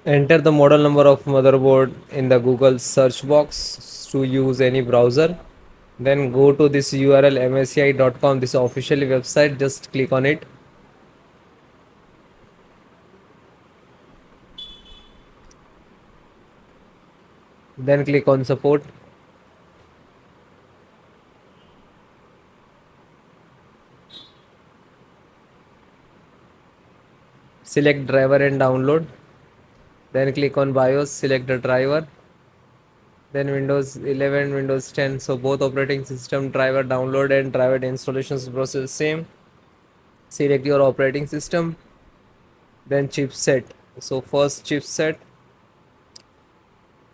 Enter the model number of motherboard in the Google search box to use any browser. Then go to this URL msi.com, this official website. Just click on it. Then click on support. Select driver and download. Then click on BIOS, select the driver. Then Windows 11, Windows 10. So both operating system driver download and driver installations process same. Select your operating system. Then chipset. So first chipset,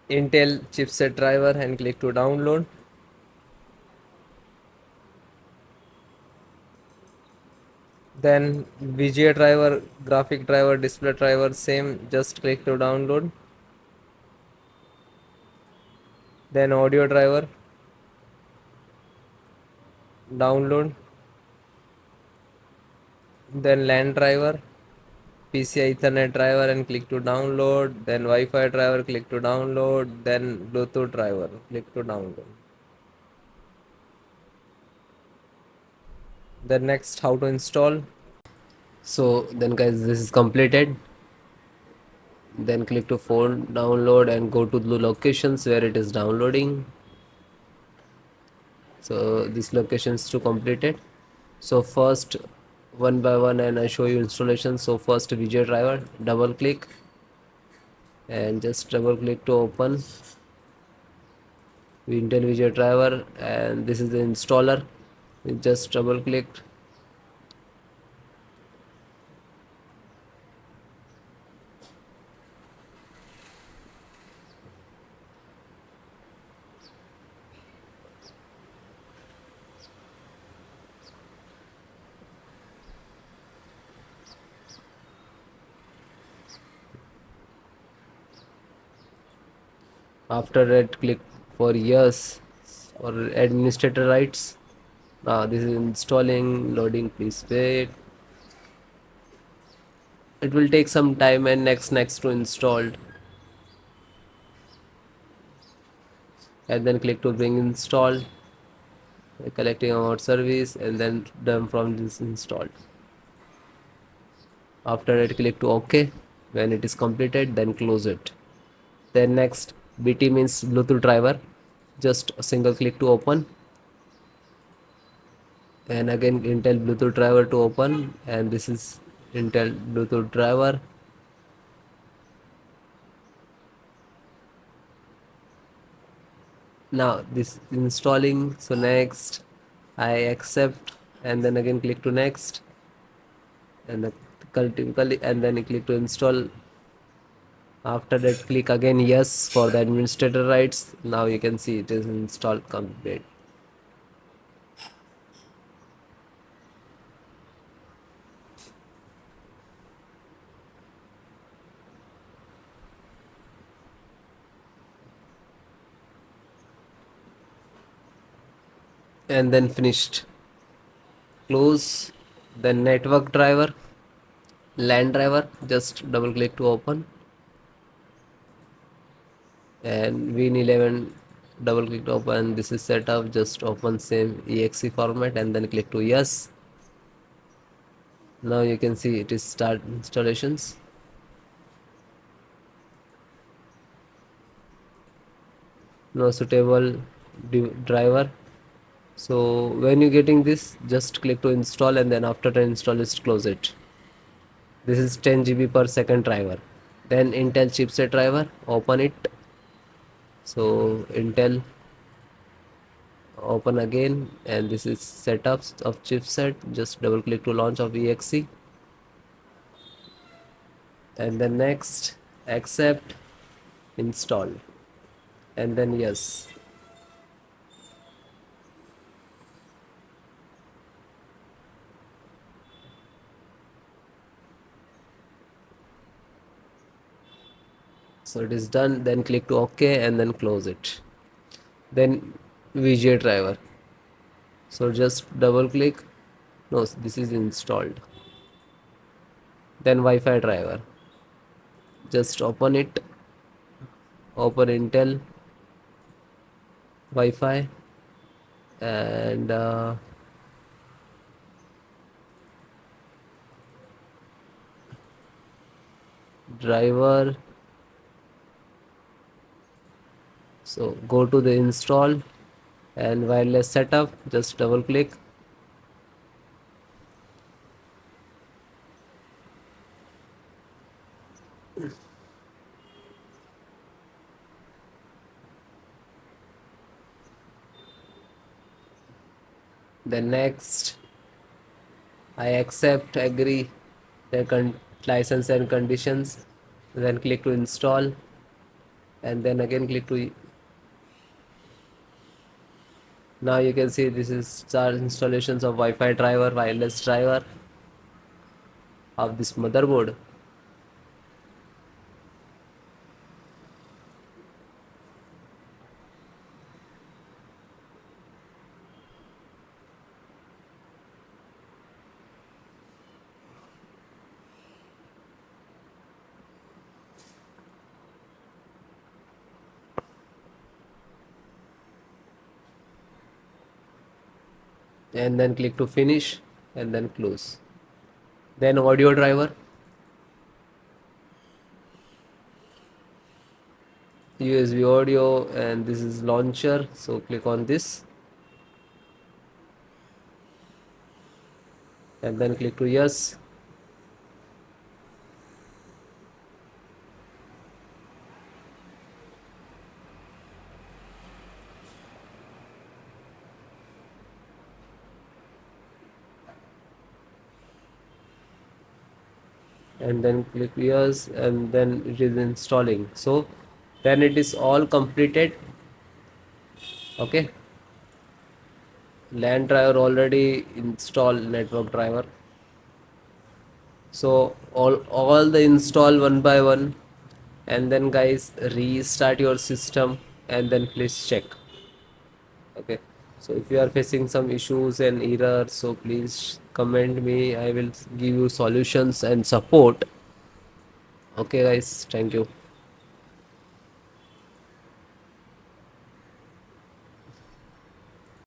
Intel chipset driver, and click to download. Then VGA driver, graphic driver, display driver, same, just click to download. Then audio driver, download. Then LAN driver, PCI Ethernet driver, and click to download. Then Wi-Fi driver, click to download. Then Bluetooth driver, click to download. Then next, how to install. So then guys, this is completed. Then click to phone download and go to the locations where it is downloading. So this location is to completed. So first, one by one, and I show you installation. So first VGA driver, double click and just double click to open Intel VGA driver, and this is the installer. We just double clicked. After that, click for yes or administrator rights. Now this is installing, loading, please wait. It will take some time, and next to installed, and then click to bring installed, collecting our service, and then done from this installed. After that, click to OK. When it is completed, then close it. Then next, BT means Bluetooth driver. Just a single click to open, and again Intel Bluetooth driver to open, and this is Intel Bluetooth driver. Now this is installing. So next, I accept, and then again click to next, and then click to install. After that, click again yes for the administrator rights. Now you can see it is installed complete. And then finished. Close. Then network driver, LAN driver, just double click to open, and Win11, double click to open. This is set up, just open same exe format, and then click to yes. Now you can see it is start installations. No suitable driver. So when you getting this, just click to install, and then after the install, just close it. This is 10 GB per second driver. Then Intel chipset driver, open it. So Intel, open again, and this is setups of chipset. Just double click to launch of exe, and then next, accept, install, and then yes. So it is done. Then click to OK, and then close it. Then VGA driver. So just double click. No, this is installed. Then Wi-Fi driver. just open it, open Intel Wi-Fi, and driver. So go to the install and wireless setup, just double click. Then next, I accept, agree the license and conditions. Then click to install, and then again click to. Now you can see this is our installations of Wi-Fi driver, wireless driver of this motherboard. And then click to finish and then close. Then audio driver, USB audio, and this is launcher, so click on this and then click to yes. And then click yes, and then it is installing. So then it is all completed. Okay, LAN driver already installed, network driver. So all the install one by one, and then guys restart your system and then please check. Okay, so if you are facing some issues and errors, so please comment me, I will give you solutions and support. Okay guys, thank you.